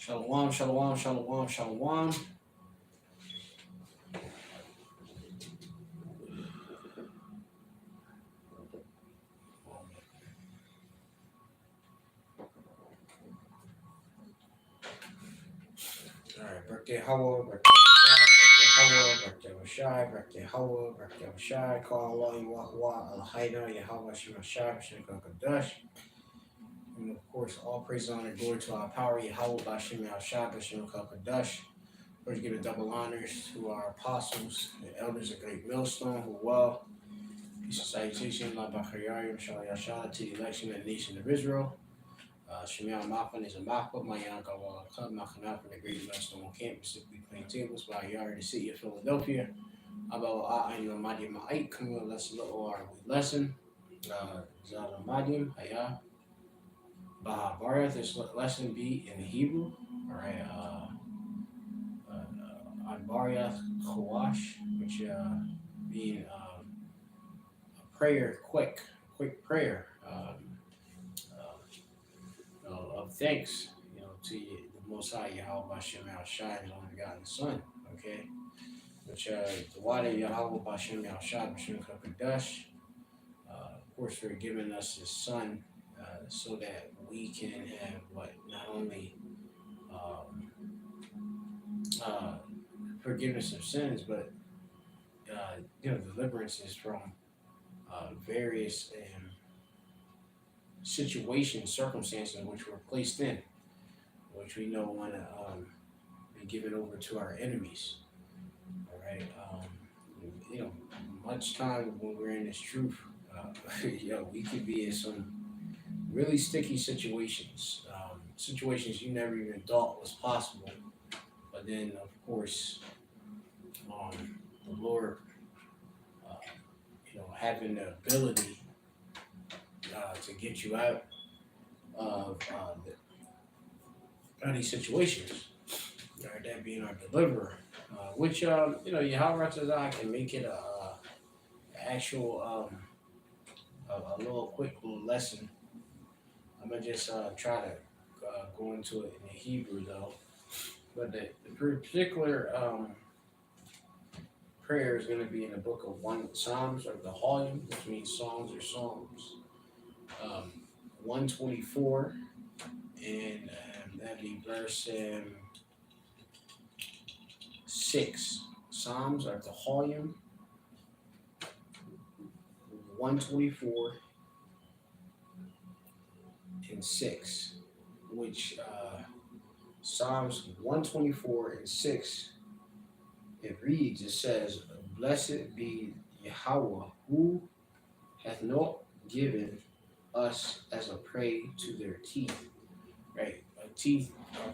Shalom, shalom, shalom, shalom. All right, birthday Hawa, birthday Hawa, birthday Rashai, birthday Hawa, birthday Rashai. Call Allah, Yahweh, Al Haida, Yahweh, Shema Shai, Shema Kadash. And of course, all praise, honor, glory to our power, Yahweh, Bashim Al Shai, Shema Kadash. First, give a double honors to our apostles, the elders of Great Millstone, who well. Peace and salutation, La Bachayayim, Shal Yashah, to the election of the nation of Israel. Shemiah Mafan is a Mapa, Mayanka Club, Makanaf, and the Great Millstone campus, specifically Plaintables, by Yard, the city of Philadelphia. About Ainu Madim Ait, coming with us a little our lesson. Zada Madim, Haya, Baha Baria, this lesson be in Hebrew. All right, Baria Chawash, which being a prayer, quick prayer. Of thanks, to you, the Most High Yahweh Bashem Al Shai, His only begotten Son. Okay, which the water Yahweh Bashem Al Shai Bashem Kakadash, of course, for giving us His Son, so that we can have not only um, uh, forgiveness of sins, but deliverances from various situations, circumstances in which we're placed in, which we know want to be given over to our enemies. All right. Much time when we're in this truth, we could be in some really sticky situations, situations you never even thought was possible. But then, of course, the Lord, uh, having the ability to get you out of these situations, that being our deliverer, which Yahweh Ratazah can make it a actual a little quick little lesson. I'm gonna just try to go into it in the Hebrew though, but the particular prayer is going to be in the book of Psalms, or the volume, which means songs or psalms, 124, and that'd be verse 6. Psalms are the volume 124 and 6, which Psalms 124 and 6, it reads, it says, "Blessed be Yahweh, who hath not given us as a prey to their teeth." Right? A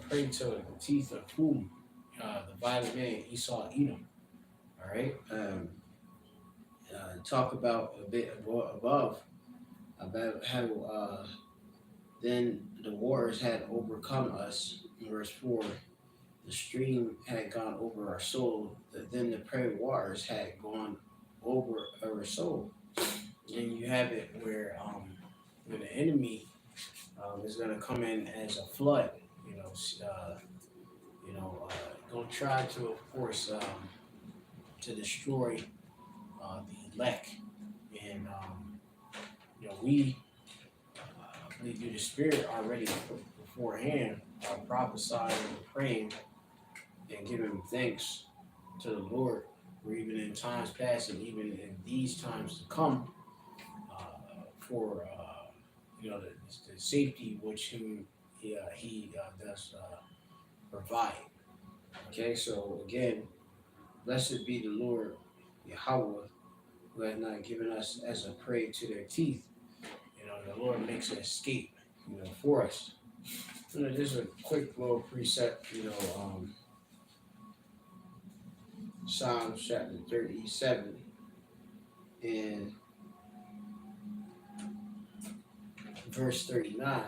prey to the teeth of whom? The violent man Esau Edom. All right? Talk about a bit above about how then the waters had overcome us. In verse 4, the stream had gone over our soul, then the prairie waters had gone over our soul. And you have it where the enemy is going to come in as a flood, going to try to, of course, to destroy the elect. And, we through the Spirit already beforehand are prophesying and praying and giving thanks to the Lord, or even in times past and even in these times to come, for the safety which he does provide. Okay, so again, blessed be the Lord Yahweh, who has not given us as a prey to their teeth. The Lord makes an escape, for us. Just a quick little precept, Psalms chapter 37 and verse 39.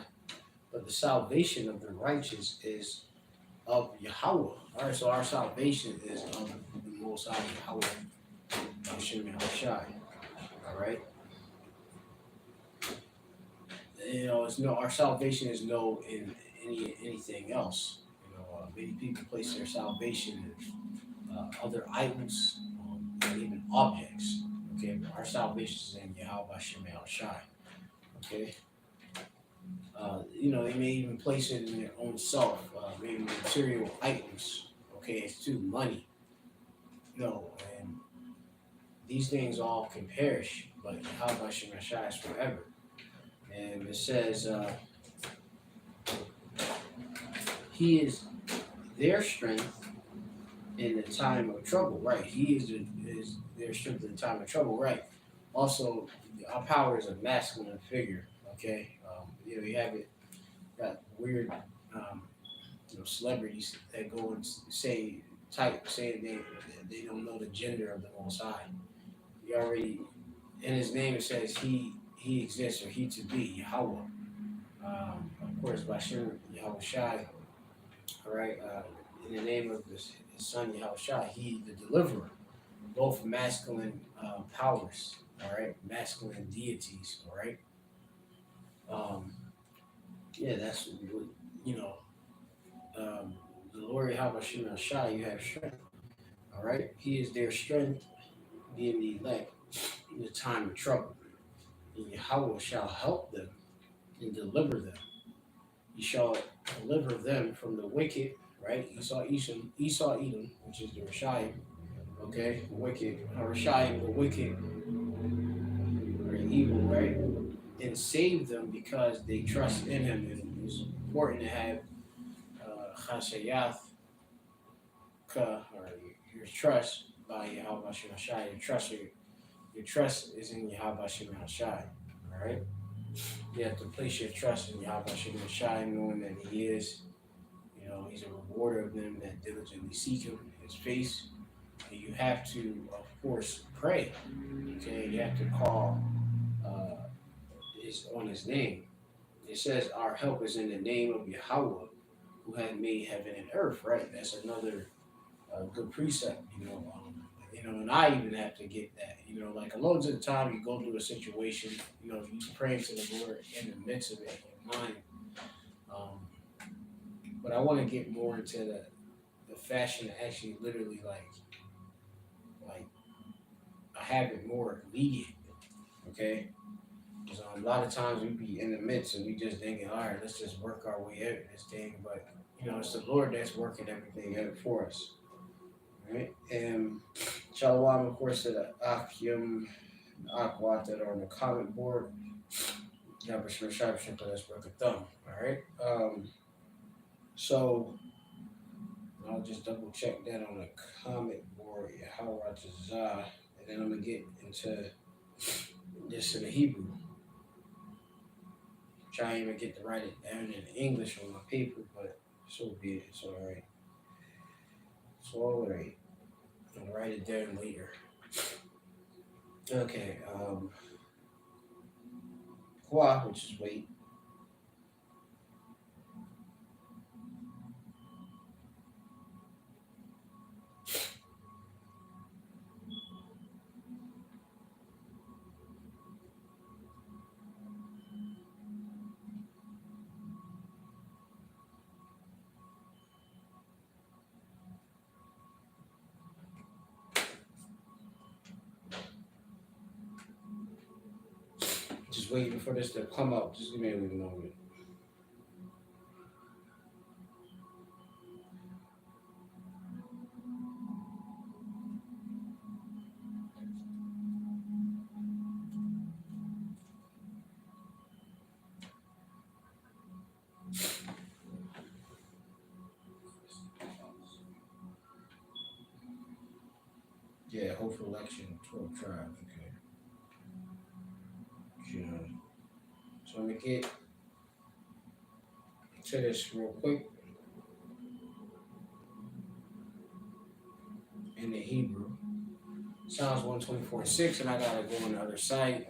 But the salvation of the righteous is of Yahweh. All right, so our salvation is of the Most High Yahweh, Hashem Yahushai. All right. It's our salvation is no in anything else. Many people place their salvation in other idols, and even objects. Okay, but our salvation is in Yahweh Shem El Shai. Okay, they may even place it in their own self, maybe material items. Okay, it's too money. And these things all can perish, but Yahweh Shem El Shai is forever. And it says, He is their strength in the time of trouble, right? He is their strength in the time of trouble, right? Also, our power is a masculine figure, okay? You have it, got weird, celebrities that go and say they don't know the gender of the Most High. He already, in His name, it says He exists, or He to be, Yahweh. Of course, Bashir Yahweh Shai, all right? In the name of His Son Yahweh Shai, He the deliverer, both masculine powers, all right? Masculine deities, all right? That's what, you know, the Lord Yahweh Shai, you have strength, all right? He is their strength, being the elect in the time of trouble. And Yahweh shall help them and deliver them. He shall deliver them from the wicked, right? Esau, Edom, which is the Rashai, okay? The wicked, Rashai, the wicked, or evil, right? And save them because they trust in Him. And it's important to have Chashayath, or your trust by Yahweh Shai. Your trust is in Yahweh Shai, all right? You have to place your trust in Yahweh Shai, knowing that He is, He's a rewarder of them that diligently seek Him, His face. And you have to, of course, pray. Okay, you have to call on His name. It says our help is in the name of Yahweh, who had made heaven and earth. Right? That's another good precept. And I even have to get that. Like a loads of the time you go through a situation. You praying to the Lord in the midst of it in mind. But I want to get more into the fashion to actually literally like I have it more immediate. Okay. Because a lot of times we be in the midst and we just thinking, all right, let's just work our way out of this thing. But, it's the Lord that's working everything out for us. Right? And Shalom, of course, to the Akim, Akwat that are on the comment board. Yabashir Shabashir, let's work a thumb. All right. So I'll just double check that on the comment board, Yahawatazah, and then I'm going to get into this in the Hebrew. Try and even get to write it down in English on my paper, but so be it. It's all right. It's all right. I'll write it down later. Okay. Kwa, which is wait. Just waiting for this to come up. Just give me a little moment. Yeah, hopeful election, 12 tribes. Okay. So I'm going to get to this real quick in the Hebrew. Psalms 124:6, and I got to go on the other side.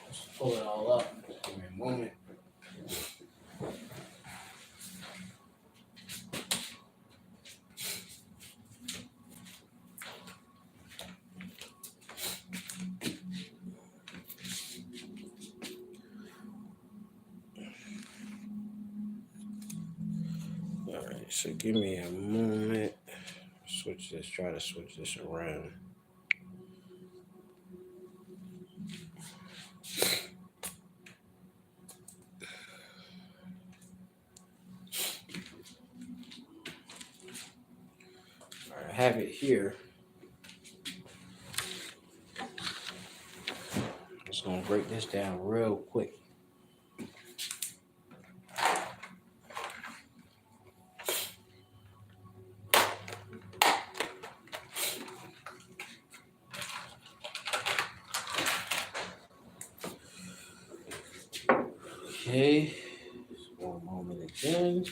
Just pull it all up. Give me a moment. So give me a moment. Try to switch this around. All right, I have it here. I'm just gonna break this down real quick. Okay, one moment again.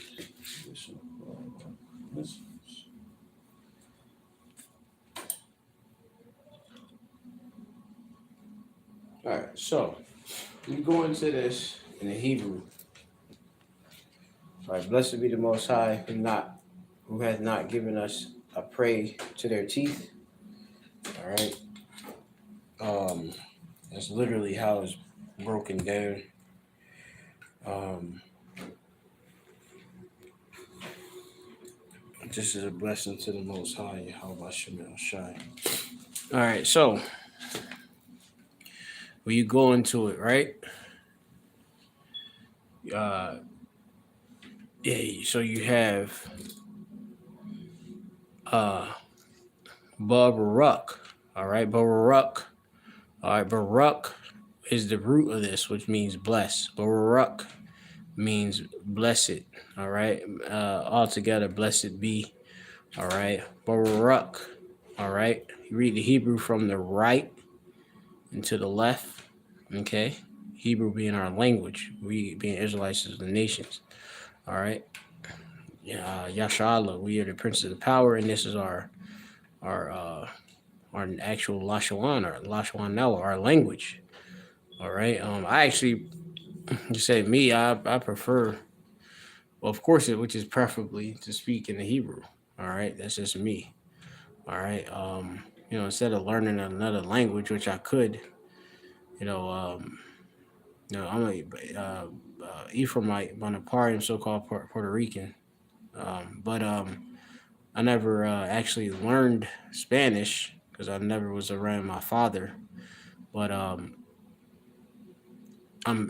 All right, so you go into this in the Hebrew. All right, blessed be the Most High, who has not given us a prey to their teeth. All right, that's literally how it's broken down. This is a blessing to the Most High. How about Shemel Shai? All right, so when you go into it, right? Yeah. So you have Baruch. All right, Baruch. All right, Baruch is the root of this, which means bless. Baruch means blessed. All right, altogether, blessed be. All right, Baruch. All right, you read the Hebrew from the right and to the left. Okay, Hebrew being our language, we being Israelites as the nations. All right, Yashala, we are the prince of the power, and this is our actual Lashawan, or Lashawan Nawa, our language. All right, I actually, you say me, I prefer, well, of course, which is preferably to speak in the Hebrew. All right, that's just me. All right, instead of learning another language, which I could, you know, I'm a Ephraimite, Bonaparte, so-called Puerto Rican, but I never actually learned Spanish because I never was around my father. But I'm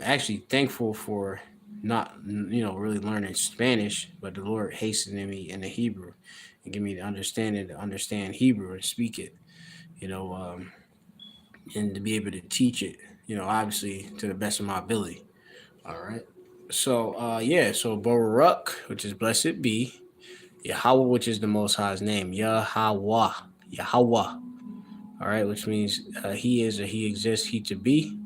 actually thankful for not, really learning Spanish, but the Lord hastening me in the Hebrew and give me the understanding to understand Hebrew and speak it, and to be able to teach it, obviously to the best of my ability. All right. So, so Baruch, which is blessed be, Yahweh, which is the Most High's name, Yahweh. All right, which means he is, or he exists, he to be.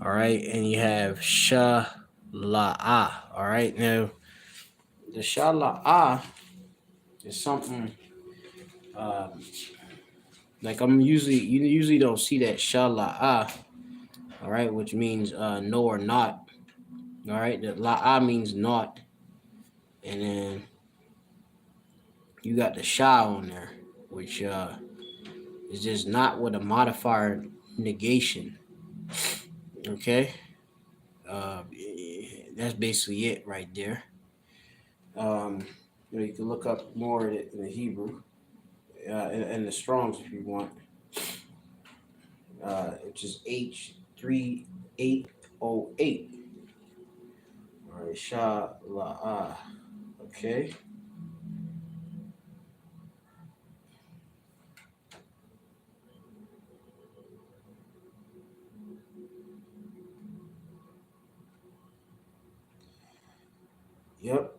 All right, and you have Shala'ah. All right, now the Shala'ah is something like you usually don't see that Shala'ah. All right, which means no or not. All right, the La'ah means not, and then you got the Sha on there, which is just not with a modifier negation. Okay, uh, that's basically it right there. You can look up more in the Hebrew, in the Strongs if you want, which is H3808. All right, Shala'ah. Okay. Yep.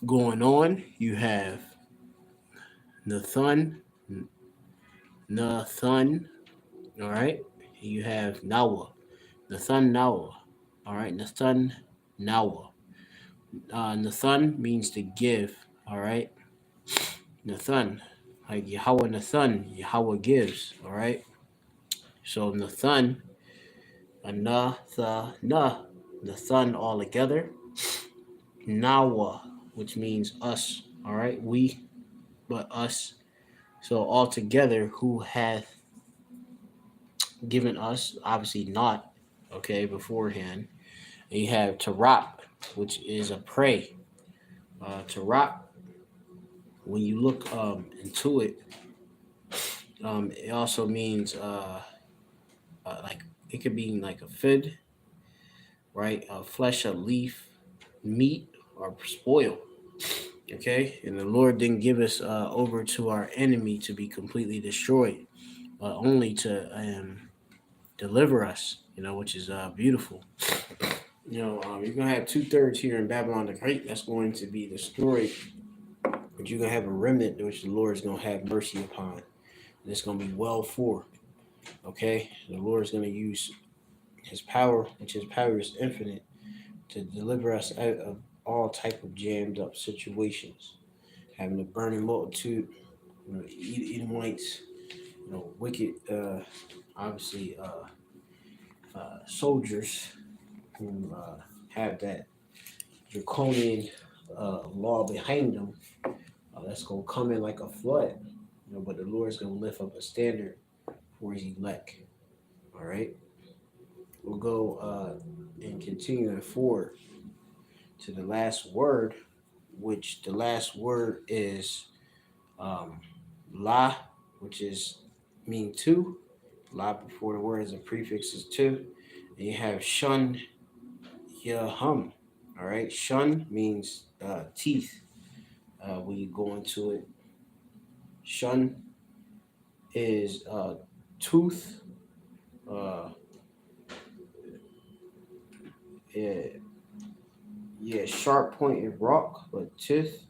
Going on, you have Nathan. All right. You have Nawa. Nathan Nawa. All right. Nathan Nawa. Nathan means to give. All right. Nathan, like Yahweh Nathan, Yahweh gives. All right. So Nathan, Nathan all together. Nawa, which means us. All right. We, but us. So all together, who hath given us, obviously not, okay, beforehand. And you have Tarap, which is a prey. To rock, when you look into it, it also means like it could be like a fid, right? Flesh, a leaf, meat, or spoil. Okay, and the Lord didn't give us over to our enemy to be completely destroyed, but only to deliver us. Which is beautiful. You're gonna have 2/3 here in Babylon the Great. That's going to be destroyed, but you're gonna have a remnant which the Lord is gonna have mercy upon. And it's gonna be well for. Okay, the Lord is gonna use His power, which His power is infinite, to deliver us out of all type of jammed up situations. Having a burning multitude, Edomites, wicked, obviously, soldiers who have that draconian law behind them. That's gonna come in like a flood, but the Lord's gonna lift up a standard for His elect. All right, we'll go and continue forward to the last word, which the last word is um, la, which is mean two. La before the word is a prefix is two. And you have shun yahum. All right, shun means teeth. When you go into it, shun is tooth. Uh, yeah, yeah, sharp pointed rock, but tooth.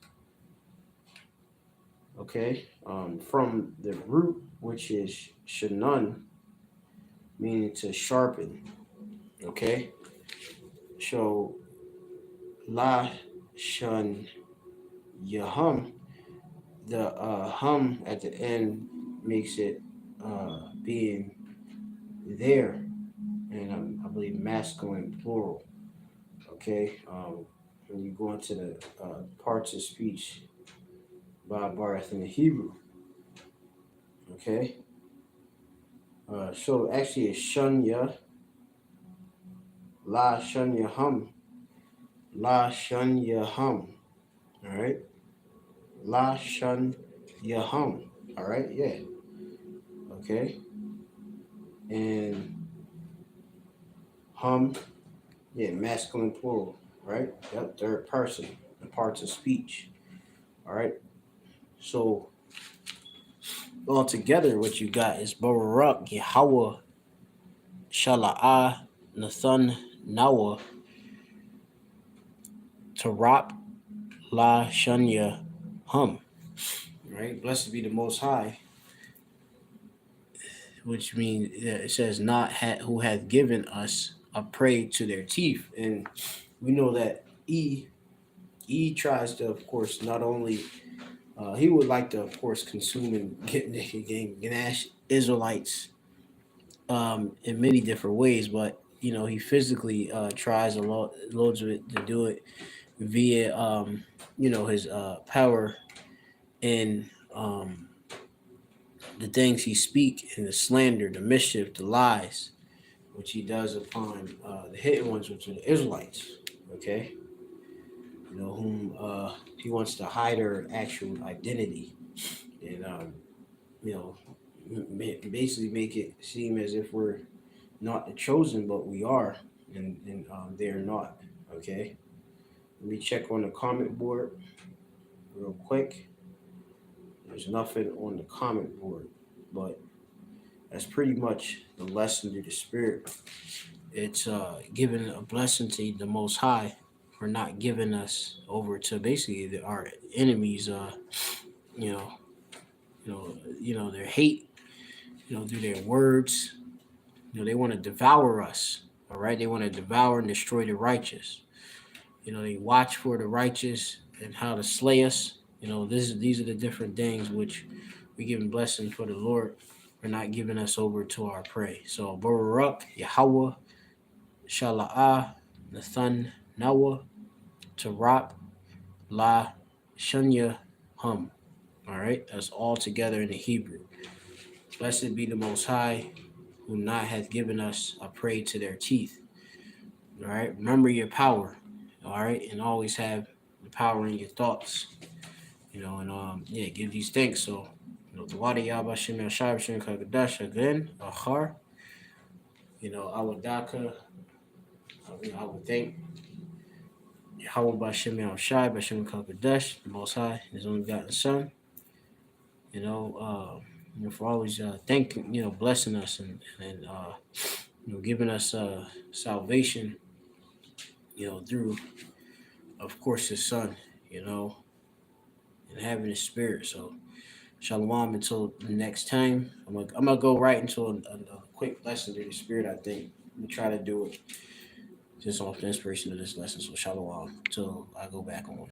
Okay, from the root, which is shanun, meaning to sharpen. Okay, so la shun yahum. The hum at the end makes it being there, and I believe masculine plural. Okay, when you go into the parts of speech by Barth in the Hebrew. Okay, so actually it's shunya, la shunya hum, la shunya hum. All right, la shunya hum. All right, yeah. Okay, and hum, yeah, masculine plural. Right. Yep, third person. The parts of speech. All right. So altogether, what you got is Barak, Yahweh, Shala'ah, Nathan, Nawa, Tarap, La, Shanya, Hum. Right? Blessed be the Most High, which means it says not who hath given us a prey to their teeth, and we know that E tries to, of course, not only he would like to, of course, consume and gnash Israelites in many different ways, but he physically tries loads of it to do it via his power and the things he speak and the slander, the mischief, the lies, which he does upon the hidden ones, which are the Israelites. Okay, whom he wants to hide their actual identity and basically make it seem as if we're not the chosen, but we are, and they're not. Okay, let me check on the comment board real quick. There's nothing on the comment board, but that's pretty much the lesson to the spirit. It's giving a blessing to the Most High for not giving us over to basically our enemies. You know, their hate. Through their words. They want to devour us. All right, they want to devour and destroy the righteous. They watch for the righteous and how to slay us. These are the different things which we give blessings for the Lord for not giving us over to our prey. So Barak, Yahweh, Shala'ah, Nathan, Nawa, Tarap, La, Shunya, Hum. All right, that's all together in the Hebrew. Blessed be the Most High, who not hath given us a prey to their teeth. All right, remember your power. All right, and always have the empowering your thoughts, and yeah, give these thanks. So, the Wadi Yaba Shimel Shai Shin Kagadash again, Ahar, Awadaka, I would thank Yahweh Bashem Yahweh Shai, Bashem Kagadash, the Most High, His only begotten Son, you know, for always thanking, blessing us and giving us salvation, through, of course, His Son, you know, and having His Spirit. So, Shalom until the next time. I'm gonna go right into a quick lesson through the Spirit. I think I'm gonna try to do it just off the inspiration of this lesson. So, Shalom until I go back on.